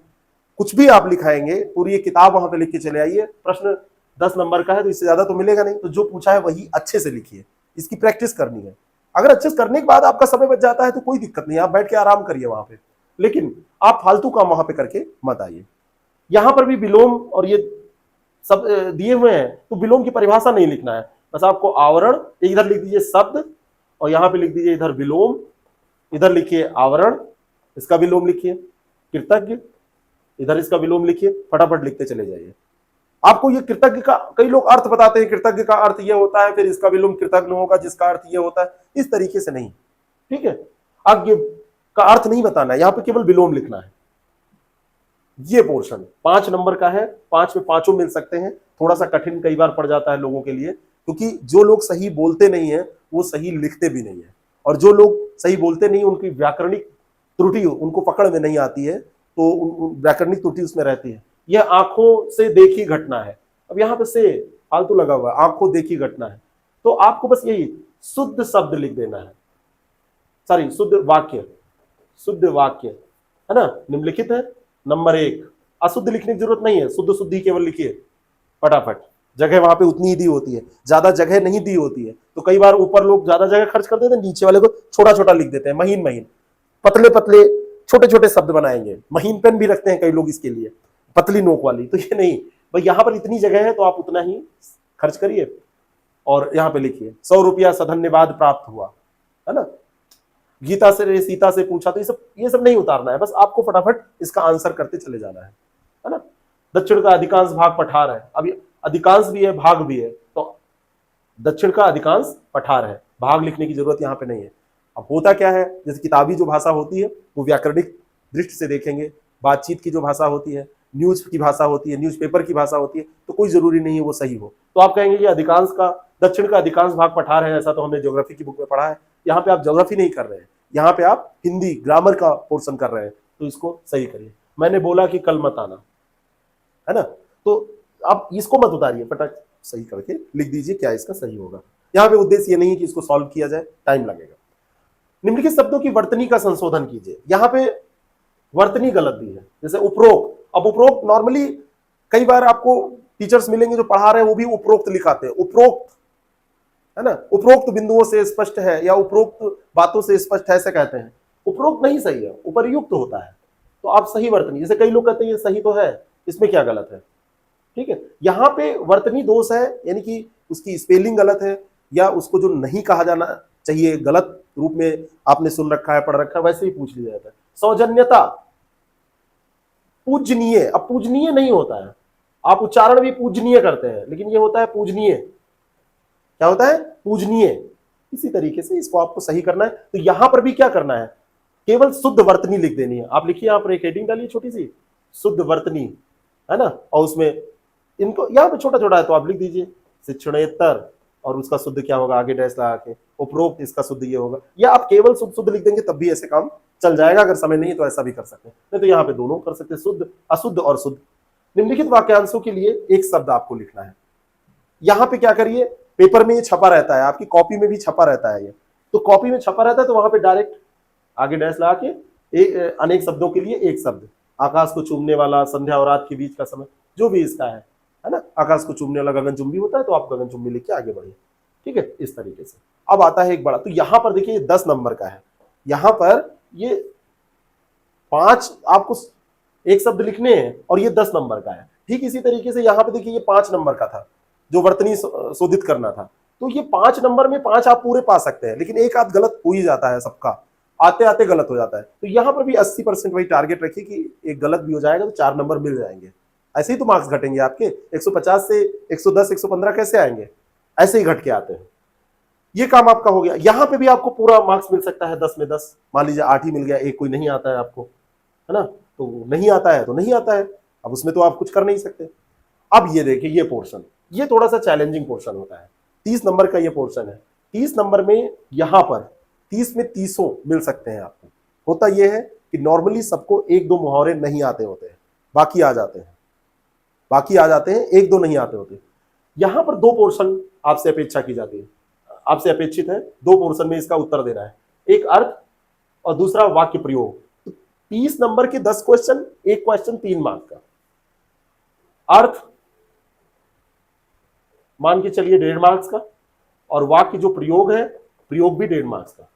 कुछ भी आप लिखाएंगे, पूरी एक किताब वहां पे लिख के चले आइए, प्रश्न 10 नंबर का है तो इससे ज्यादा तो मिलेगा नहीं। तो जो पूछा है वही अच्छे से लिखिए, इसकी प्रैक्टिस करनी है। अगर अच्छे से करने के बाद आपका समय बच जाता है तो कोई दिक्कत नहीं, आप बैठ के आराम करिए वहां पे, लेकिन आप फालतू काम वहां पे करके मत आइए। यहां पर भी विलोम और ये सब दिए हुए हैं, तो विलोम की परिभाषा नहीं लिखना है, बस आपको आवरण, इधर लिख दीजिए शब्द और यहां पे लिख दीजिए इधर विलोम, इधर लिखिए आवरण, इसका विलोम लिखिए, कृतज्ञ, इधर इसका विलोम लिखिए, फटाफट लिखते चले जाइए। आपको ये कृतज्ञ का, कई लोग अर्थ बताते हैं, कृतज्ञ का अर्थ ये होता है, फिर इसका विलोम कृतज्ञ होगा जिसका अर्थ ये होता है, इस तरीके से नहीं, ठीक है। आगे का अर्थ नहीं बताना है, यहां पे केवल विलोम लिखना है। ये पोर्शन 5 नंबर का है, 5 में 5 मिल सकते हैं। थोड़ा सा कठिन कई बार पड़ जाता है लोगों के लिए, क्योंकि जो लोग सही बोलते नहीं है वो सही लिखते भी नहीं है, और जो लोग सही बोलते नहीं उनकी व्याकरणिक त्रुटि उनको पकड़ में नहीं आती है, तो व्याकरणिक त्रुटि उसमें रहती है। यह आंखों से देखी घटना है, अब यहाँ पे से फालतू लगा हुआ है, आंखों देखी घटना है, तो आपको बस यही शुद्ध शब्द लिख देना है, सॉरी शुद्ध वाक्य, शुद्ध वाक्य, है ना। निम्नलिखित है नंबर 1, अशुद्ध लिखने की जरूरत नहीं है, शुद्ध शुद्धि केवल लिखिए फटाफट, जगह वहां पे उतनी ही दी होती है, ज्यादा जगह नहीं दी होती है। तो कई बार ऊपर लोग ज्यादा जगह खर्च कर देते हैं, नीचे वाले को छोटा छोटा लिख देते हैं, महीन महीन, पतले पतले छोटे छोटे शब्द बनाएंगे, महीन पेन भी रखते हैं कई लोग इसके लिए, पतली नोक वाली। तो ये नहीं भाई, यहाँ पर इतनी जगह है तो आप उतना ही खर्च करिए और यहाँ पे लिखिए 100 रुपया सधन्यवाद प्राप्त हुआ, है ना। गीता से सीता से पूछा, तो ये सब नहीं उतारना है, बस आपको फटाफट इसका आंसर करते चले जाना है ना। दक्षिण का अधिकांश भाग पठार है, अभी अधिकांश भी है भाग भी है, तो दक्षिण का अधिकांश पठार है, भाग लिखने की जरूरत यहाँ पे नहीं है। अब होता क्या है, जैसे किताबी जो भाषा होती है वो व्याकरणिक दृष्टि से देखेंगे, बातचीत की जो भाषा होती है, न्यूज की भाषा होती है, न्यूज़पेपर की भाषा होती है, तो कोई जरूरी नहीं है वो सही हो। तो आप कहेंगे कि अधिकांश का, दक्षिण का अधिकांश भाग पठार है, ऐसा तो हमने ज्योग्राफी की बुक में पढ़ा है। यहाँ पे आप ज्योग्राफी नहीं कर रहे हैं, यहाँ पे आप हिंदी ग्रामर का पोर्शन कर रहे हैं, तो इसको सही करिए। मैंने बोला कि कल मत आना, है ना, तो आप इसको मत उतारिए, फटाक सही करके लिख दीजिए क्या इसका सही होगा। यहाँ पे उद्देश्य ये नहीं है कि इसको सॉल्व किया जाए, टाइम लगेगा। निम्नलिखित शब्दों की वर्तनी का संशोधन कीजिए। यहाँ पे वर्तनी गलत दी है, जैसे उपरोक्त। अब उपरोक्त नॉर्मली कई बार आपको टीचर्स मिलेंगे जो पढ़ा रहे हैं वो भी उपरोक्त लिखाते हैं, उपरोक्त, है ना, उपरोक्त बिंदुओं से स्पष्ट है या उपरोक्त बातों से स्पष्ट है, ऐसे कहते हैं। उपरोक्त नहीं सही है, उपर्युक्त होता है। तो आप सही वर्तनी, जैसे कई लोग कहते हैं ये सही तो है, इसमें क्या गलत है, ठीक है। यहाँ पे वर्तनी दोष है, यानी कि उसकी स्पेलिंग गलत है, या उसको जो नहीं कहा जाना चाहिए गलत रूप में आपने सुन रखा है, पढ़ रखा है, वैसे ही पूछ लिया जाता है। सौजन्यता, पूजनीय, अब पूजनीय नहीं होता है, आप उच्चारण भी पूजनीय करते हैं, लेकिन ये होता है पूजनीय। क्या होता है? पूजनीय। इसी तरीके से इसको आपको सही करना है। तो यहां पर भी क्या करना है, केवल शुद्ध वर्तनी लिख देनी है। आप लिखिए, यहाँ पर एक हेडिंग डालिए छोटी सी, शुद्ध वर्तनी, है ना, और उसमें इनको यहाँ पे छोटा छोटा है तो आप लिख दीजिए शिक्षणेतर, और उसका शुद्ध क्या होगा, आगे डैश लगा के, उपरोक्त इसका शुद्ध ये होगा। या आप केवल शुद्ध शुद्ध लिख देंगे तब भी ऐसे काम चल जाएगा, अगर समय नहीं है तो ऐसा भी कर सकते हैं, नहीं तो यहाँ पे दोनों कर सकते हैं, शुद्ध, अशुद्ध और शुद्ध। निम्नलिखित वाक्यांशों के लिए एक शब्द आपको लिखना है। यहाँ पे क्या करिए, पेपर में ये छपा रहता है, आपकी कॉपी में भी छपा रहता है ये, तो कॉपी में छपा रहता है तो वहां पे डायरेक्ट आगे डैश लगा के अनेक शब्दों के लिए एक शब्द, आकाश को चूमने वाला, संध्या और रात के बीच का समय, जो भी इसका है ना, आकाश को चूमने वाला गगनचुंबी होता है, तो आप गगनचुंबी लिख के आगे बढ़िए, ठीक है, इस तरीके से। अब आता है एक बड़ा, तो यहां पर देखिए ये 10 नंबर का है, यहां पर ये 5 आपको एक शब्द लिखने हैं और ये 10 नंबर का है। ठीक इसी तरीके से यहाँ पे देखिए ये 5 नंबर का था जो वर्तनी शोधित करना था, तो ये 5 नंबर में 5 आप पूरे पा सकते हैं, लेकिन एक आध गलत हो ही जाता है, सबका आते आते गलत हो जाता है। तो यहाँ पर भी 80% वही टारगेट रखिए कि एक गलत भी हो जाएगा तो 4 नंबर मिल जाएंगे। ऐसे ही तो मार्क्स घटेंगे आपके, 150 से 110 115 कैसे आएंगे, ऐसे ही घट के आते हैं। ये काम आपका हो गया। यहाँ पे भी आपको पूरा मार्क्स मिल सकता है 10 में 10, मान लीजिए 8 ही मिल गया, एक कोई नहीं आता है आपको, है ना, तो नहीं आता है तो नहीं आता है, अब उसमें तो आप कुछ कर नहीं सकते। अब ये देखिए ये पोर्शन, ये थोड़ा सा चैलेंजिंग पोर्शन होता है, 30 नंबर का ये पोर्शन है। 30 नंबर में यहाँ पर 30 में 30 मिल सकते हैं आपको। होता यह है कि नॉर्मली सबको 1-2 मुहावरे नहीं आते होते हैं, बाकी आ जाते हैं, बाकी आ जाते हैं, 1-2 नहीं आते होते। यहां पर 2 पोर्शन आपसे अपेक्षा की जाती है, आपसे अपेक्षित है 2 पोर्शन में इसका उत्तर देना है, एक अर्थ और दूसरा वाक्य प्रयोग। तो 30 नंबर के 10 क्वेश्चन, एक क्वेश्चन 3 मार्क्स का, अर्थ मान के चलिए 1.5 मार्क्स का, और वाक्य जो प्रयोग है, प्रयोग भी 1.5 मार्क्स का।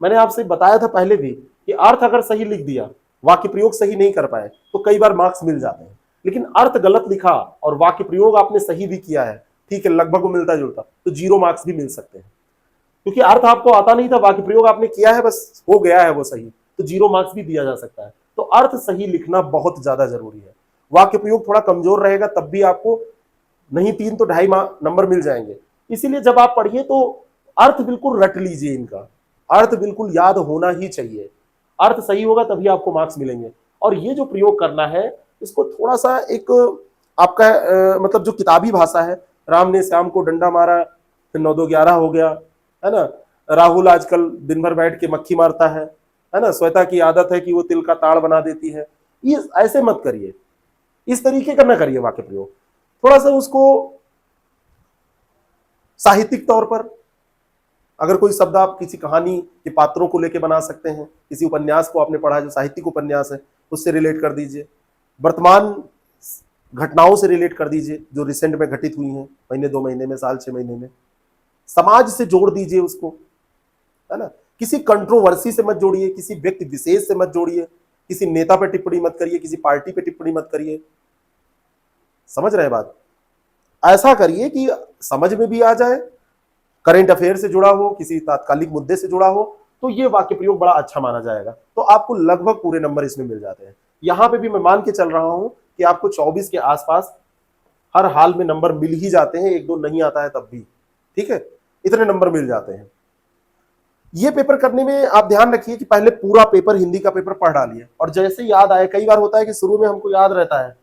मैंने आपसे बताया था पहले भी कि अर्थ अगर सही लिख दिया, वाक्य प्रयोग सही नहीं कर पाए तो कई बार मार्क्स मिल जाते हैं, लेकिन अर्थ गलत लिखा और वाक्य प्रयोग आपने सही भी किया है, ठीक है, लगभग मिलता जुलता, तो 0 मार्क्स भी मिल सकते हैं। क्योंकि अर्थ आपको आता नहीं था, वाक्य प्रयोग आपने किया है, बस हो गया है वो सही, तो 0 मार्क्स भी दिया जा सकता है। तो अर्थ सही लिखना बहुत ज्यादा जरूरी है। वाक्य प्रयोग थोड़ा कमजोर रहेगा तब भी आपको नहीं 3 तो 2.5 नंबर मिल जाएंगे। इसीलिए जब आप पढ़िए तो अर्थ बिल्कुल रट लीजिए, इनका अर्थ बिल्कुल याद होना ही चाहिए, अर्थ सही होगा तभी आपको मार्क्स मिलेंगे। और ये जो प्रयोग करना है इसको थोड़ा सा एक आपका मतलब जो किताबी भाषा है, राम ने श्याम को डंडा मारा, फिर 9-2-11 हो गया, है ना, राहुल आजकल दिन भर बैठ के मक्खी मारता है ना, श्वेता की आदत है कि वो तिल का ताड़ बना देती है, ये ऐसे मत करिए, इस तरीके का ना करिए वाक्य प्रयोग। थोड़ा सा उसको साहित्यिक तौर पर, अगर कोई शब्द आप किसी कहानी के पात्रों को लेकर बना सकते हैं, किसी उपन्यास को आपने पढ़ा जो साहित्यिक उपन्यास है उससे रिलेट कर दीजिए, वर्तमान घटनाओं से रिलेट कर दीजिए जो रिसेंट में घटित हुई हैं, महीने 2 महीने में, साल 6 महीने में, समाज से जोड़ दीजिए उसको, है ना, किसी कंट्रोवर्सी से मत जोड़िए, किसी व्यक्ति विशेष से मत जोड़िए, किसी नेता पर टिप्पणी मत करिए, किसी पार्टी पे टिप्पणी मत करिए। समझ रहे बात? ऐसा करिए कि समझ में भी आ जाए, करेंट अफेयर से जुड़ा हो, किसी तात्कालिक मुद्दे से जुड़ा हो, तो ये वाक्य प्रयोग बड़ा अच्छा माना जाएगा। तो आपको लगभग पूरे नंबर इसमें मिल जाते हैं। यहां पे भी मैं मान के चल रहा हूं कि आपको 24 के आसपास हर हाल में नंबर मिल ही जाते हैं, एक दो नहीं आता है तब भी, ठीक है, इतने नंबर मिल जाते हैं। ये पेपर करने में आप ध्यान रखिए कि पहले पूरा पेपर, हिंदी का पेपर पढ़ डालिए, और जैसे याद आए, कई बार होता है कि शुरू में हमको याद रहता है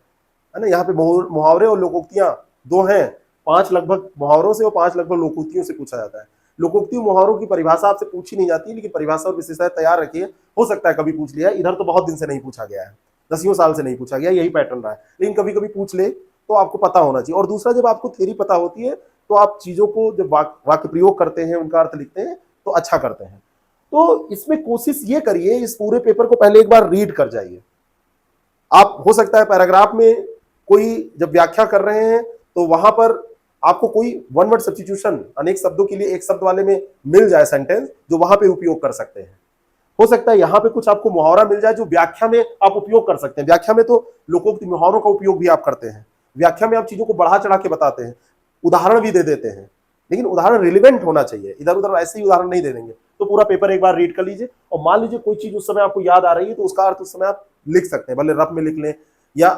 ना, यहाँ पे मुहावरे और लोकोक्तियां दो हैं, 5 लगभग मुहावरों से और 5 लगभग लोकोक्तियों से पूछा जाता है। लोकोक्ति मुहावरों की परिभाषा आपसे पूछी नहीं जाती, लेकिन परिभाषा और विशेषता तैयार रखिए, हो सकता है कभी पूछ लिया। इधर तो बहुत दिन से नहीं पूछा गया है, 10 साल से नहीं पूछा गया, यही पैटर्न रहा है, लेकिन कभी कभी पूछ ले तो आपको पता होना चाहिए। और दूसरा, जब आपको थ्योरी पता होती है तो आप चीजों को जब वाक्य प्रयोग करते हैं, उनका अर्थ लिखते हैं तो अच्छा करते हैं। तो इसमें कोशिश ये करिए, इस पूरे पेपर को पहले एक बार रीड कर जाइए। आप हो सकता है पैराग्राफ में कोई जब व्याख्या कर रहे हैं तो वहां पर आपको कोई वन वर्ड सब्स्टिट्यूशन, अनेक शब्दों के लिए एक शब्द वाले में मिल जाए सेंटेंस, जो वहां पे उपयोग कर सकते हैं। हो सकता है यहां पे कुछ आपको मुहावरा मिल जाए जो व्याख्या में आप उपयोग कर सकते हैं। व्याख्या में तो लोकोक्ति मुहावरों का उपयोग भी आप करते हैं, व्याख्या में आप चीजों को बढ़ा चढ़ा के बताते हैं, उदाहरण भी दे देते हैं, लेकिन उदाहरण रिलेवेंट होना चाहिए, इधर उधर ऐसे ही उदाहरण नहीं दे देंगे। तो पूरा पेपर एक बार रीड कर लीजिए, और मान लीजिए कोई चीज उस समय आपको याद आ रही है तो उसका अर्थ उस समय आप लिख सकते हैं, भले रफ में लिख लें या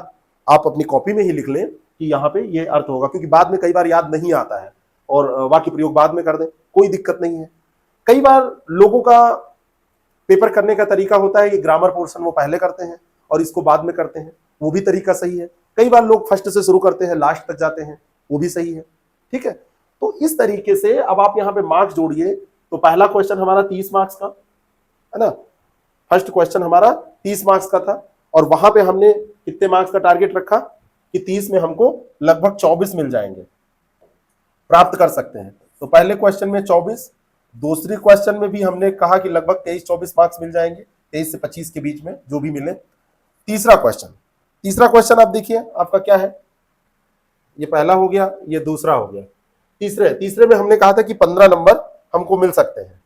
आप अपनी कॉपी में ही लिख लें कि यहाँ पे ये अर्थ होगा, क्योंकि बाद में कई बार याद नहीं आता है और वाक्य प्रयोग बाद में कर दें, कोई दिक्कत नहीं है। कई बार लोगों का पेपर करने का तरीका होता है कि ग्रामर पोर्शन वो पहले करते हैं और इसको बाद में करते हैं, वो भी तरीका सही है। कई बार लोग फर्स्ट से शुरू करते हैं, लास्ट तक जाते हैं, वो भी सही है, ठीक है। तो इस तरीके से अब आप यहाँ पे मार्क्स जोड़िए। तो पहला क्वेश्चन हमारा 30 मार्क्स का है ना, फर्स्ट क्वेश्चन हमारा 30 मार्क्स का था, और वहां पे हमने कितने मार्क्स का टारगेट रखा कि 30 में हमको लगभग 24 मिल जाएंगे, प्राप्त कर सकते हैं। तो पहले क्वेश्चन में 24, दूसरी क्वेश्चन में भी हमने कहा कि लगभग 23-24 मार्क्स मिल जाएंगे, 23 से 25 के बीच में जो भी मिले। तीसरा क्वेश्चन आप देखिए आपका क्या है, ये पहला हो गया, ये दूसरा हो गया। तीसरे में हमने कहा था कि 15 नंबर हमको मिल सकते हैं।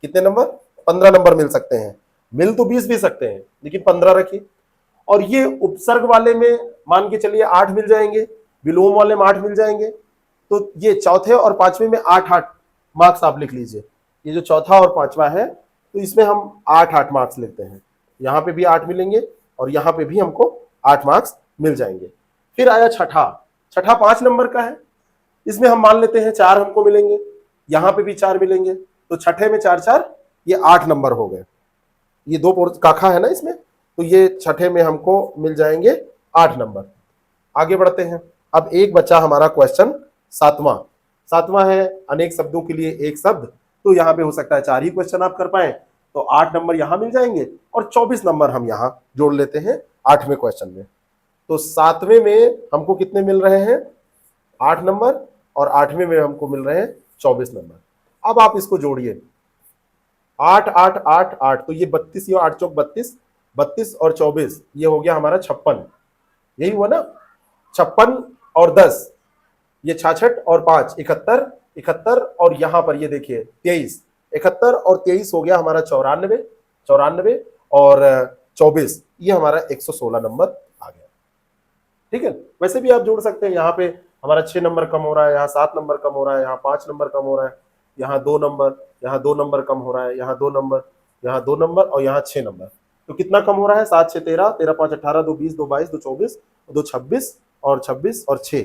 कितने नंबर? 15 नंबर मिल सकते हैं। मिल तो 20 भी सकते हैं, लेकिन 15 रखिए। और ये उपसर्ग वाले में मान के चलिए 8 मिल जाएंगे, विलोम वाले में 8 मिल जाएंगे। तो ये चौथे और पांचवें में 8-8 मार्क्स आप लिख लीजिए। ये जो चौथा और पांचवा है तो इसमें हम 8-8 मार्क्स लेते हैं। यहाँ पे भी 8 मिलेंगे और यहाँ पे भी हमको 8 मार्क्स मिल जाएंगे। फिर आया छठा 5 नंबर का है, इसमें हम मान लेते हैं 4 हमको मिलेंगे, यहाँ पे भी 4 मिलेंगे, तो छठे में 4-4 ये 8 नंबर हो गए। ये 2 काखा है ना इसमें, तो ये छठे में हमको मिल जाएंगे 8 नंबर। आगे बढ़ते हैं। अब एक बच्चा हमारा क्वेश्चन सातवां है, अनेक शब्दों के लिए एक शब्द। तो यहाँ पे हो सकता है 4 ही क्वेश्चन आप कर पाए, तो 8 नंबर यहाँ मिल जाएंगे और 24 नंबर हम यहाँ जोड़ लेते हैं 8वें क्वेश्चन में। तो 7वें में हमको कितने मिल रहे हैं? 8 नंबर, और 8वें में हमको मिल रहे हैं 24 नंबर। अब आप इसको जोड़िए, 8 8 8 8, तो ये 32, ये 8 चौक 32, 32 और 24, ये हो गया हमारा 56। यही हुआ ना, 56 और 10, ये 66 और 5 71, 71 और यहाँ पर ये देखिए 23, 71 और 23 हो गया हमारा 94 और 24, ये हमारा 116 नंबर आ गया। ठीक है, वैसे भी आप जोड़ सकते हैं। यहाँ पे हमारा 6 नंबर कम हो रहा है, यहाँ 7 नंबर कम हो रहा है, यहाँ 5 नंबर कम हो रहा है, यहाँ 2 नंबर, यहाँ 2 नंबर कम हो रहा है, यहाँ 2 नंबर, यहाँ 2 नंबर और यहाँ 6 नंबर। तो कितना कम हो रहा है? 7 6 13, 13 5 18, 2 20, 2 22, 2 24, 2 26 और 26 और 6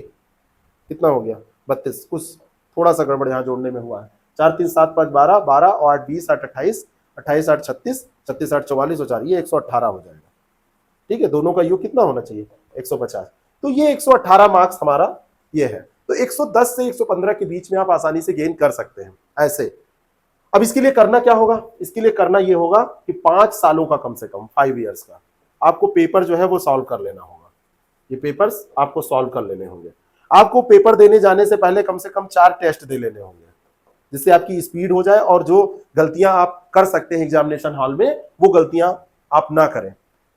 कितना हो गया? 32। कुछ थोड़ा सा गड़बड़ यहाँ जोड़ने में हुआ है। 4 3 7 5 12, 12 और 8 20, 8 28, 28 8 36, 36 8 44 और 4, ये 118 हो जाएगा। ठीक है, दोनों का योग कितना होना चाहिए? 150। तो ये 118 मार्क्स हमारा ये है। तो 110 से 115 के बीच में आप आसानी से गेन कर सकते हैं ऐसे। अब इसके लिए करना क्या होगा? इसके लिए करना ये होगा कि 5 सालों का, कम से कम 5 इयर्स का आपको पेपर जो है वो सॉल्व कर लेना होगा। ये पेपर्स आपको सॉल्व कर लेने होंगे। आपको पेपर देने जाने से पहले कम से कम 4 टेस्ट दे लेने होंगे, जिससे आपकी स्पीड हो जाए और जो गलतियां आप कर सकते हैं एग्जामिनेशन हॉल में, वो गलतियां आप ना करें।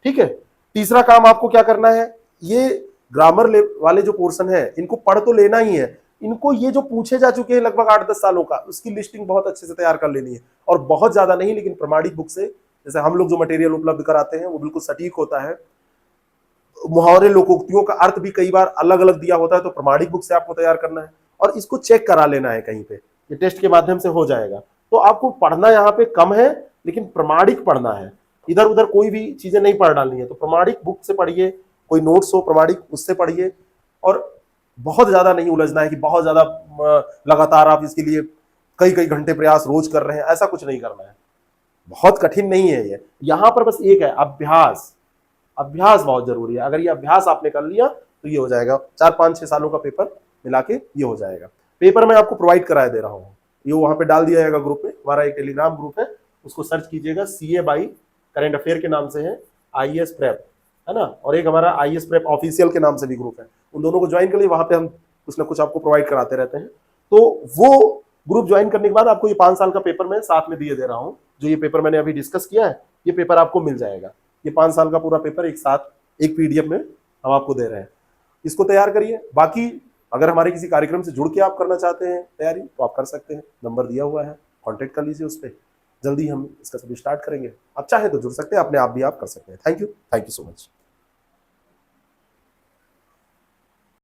ठीक है, तीसरा काम आपको क्या करना है, ये ग्रामर वाले जो पोर्शन है इनको पढ़ तो लेना ही है। इनको ये जो पूछे जा चुके हैं लगभग 8-10 सालों का, उसकी लिस्टिंग बहुत अच्छे से तैयार कर लेनी है, और बहुत ज्यादा नहीं, लेकिन प्रमाणिक बुक से, जैसे हम लोग जो मटेरियल उपलब्ध कराते हैं वो बिल्कुल सटीक होता है। मुहावरे लोकोक्तियों का अर्थ भी कई बार अलग अलग दिया होता है, तो प्रमाणिक बुक से आपको तैयार करना है और इसको चेक करा लेना है कहीं पे, ये टेस्ट के माध्यम से हो जाएगा। तो आपको पढ़ना यहाँ पे कम है, लेकिन प्रमाणिक पढ़ना है, इधर उधर कोई भी चीजें नहीं पढ़ डालनी है। तो प्रमाणिक बुक से पढ़िए, कोई नोट्स हो प्रमाणिक उससे पढ़िए, और बहुत ज्यादा नहीं उलझना है कि बहुत ज्यादा लगातार आप इसके लिए कई कई घंटे प्रयास रोज कर रहे हैं, ऐसा कुछ नहीं करना है। बहुत कठिन नहीं है ये, यहां पर बस एक है अभ्यास। अभ्यास बहुत जरूरी है। अगर ये अभ्यास आपने कर लिया तो ये हो जाएगा, 4 5 6 सालों का पेपर मिला के ये हो जाएगा। पेपर मैं आपको प्रोवाइड कराया दे रहा हूँ, ये वहां पे डाल दिया जाएगा ग्रुप में। हमारा एक टेलीग्राम ग्रुप है, उसको सर्च कीजिएगा, CA बाई करंट अफेयर के नाम से है, IAS प्रेप है ना, और एक हमारा IAS प्रेप ऑफिशियल के नाम से भी ग्रुप है। उन दोनों को ज्वाइन कर लिए, वहां पे हम कुछ ना कुछ आपको प्रोवाइड कराते रहते हैं। तो वो ग्रुप ज्वाइन करने के बाद आपको ये 5 साल का पेपर मैं साथ में दिए दे रहा हूँ। जो ये पेपर मैंने अभी डिस्कस किया है, ये पेपर आपको मिल जाएगा। ये 5 साल का पूरा पेपर एक साथ एक PDF में हम आपको दे रहे हैं, इसको तैयार करिए। बाकी अगर हमारे किसी कार्यक्रम से जुड़ के आप करना चाहते हैं तैयारी, तो आप कर सकते हैं, नंबर दिया हुआ है, कॉन्टेक्ट कर लीजिए उस पर। जल्दी हम इसका सभी स्टार्ट करेंगे। आप चाहे तो जुड़ सकते हैं, अपने आप भी आप कर सकते हैं। Thank you so much.